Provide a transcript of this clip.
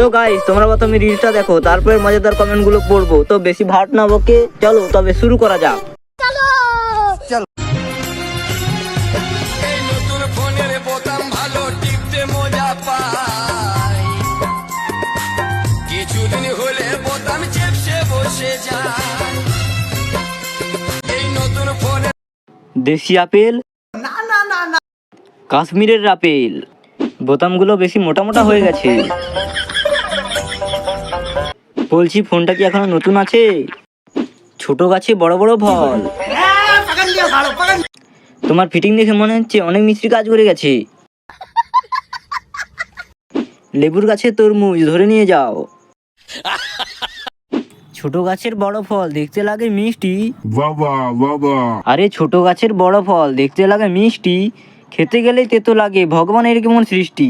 তো গাইস তোমরা প্রথমে রিলটা দেখো, তারপরে মজাদার কমেন্ট গুলো পড়বো। তো বেশি ভাট না বকে চলো তবে শুরু করা যাক। এই নতুন ফোনের বোতাম ভালো টিপতে মজা পাই, কিছুদিন হলে বোতাম চেপসে বসে যায়। এই নতুন ফোনে দেশি আপেল, কাশ্মীরের আপেল, বোতামগুলো বেশি মোটা মোটা হয়ে গেছে। বলছি ফোনটা কি এখনো নতুন আছে? ছোট গাছে বড় বড় ফল। তোমার ফিটিং দেখে মনে হচ্ছে অনেক মিস্ত্রি কাজ করে গেছে। লেবুর গাছে তরমুজ, ধরে নিয়ে যাও। ছোট গাছের বড় ফল দেখতে লাগে মিষ্টি। বাবা বাবা আরে ছোট গাছের বড় ফল দেখতে লাগে মিষ্টি, খেতে গেলেই তেতো লাগে, ভগবানের কেমন সৃষ্টি।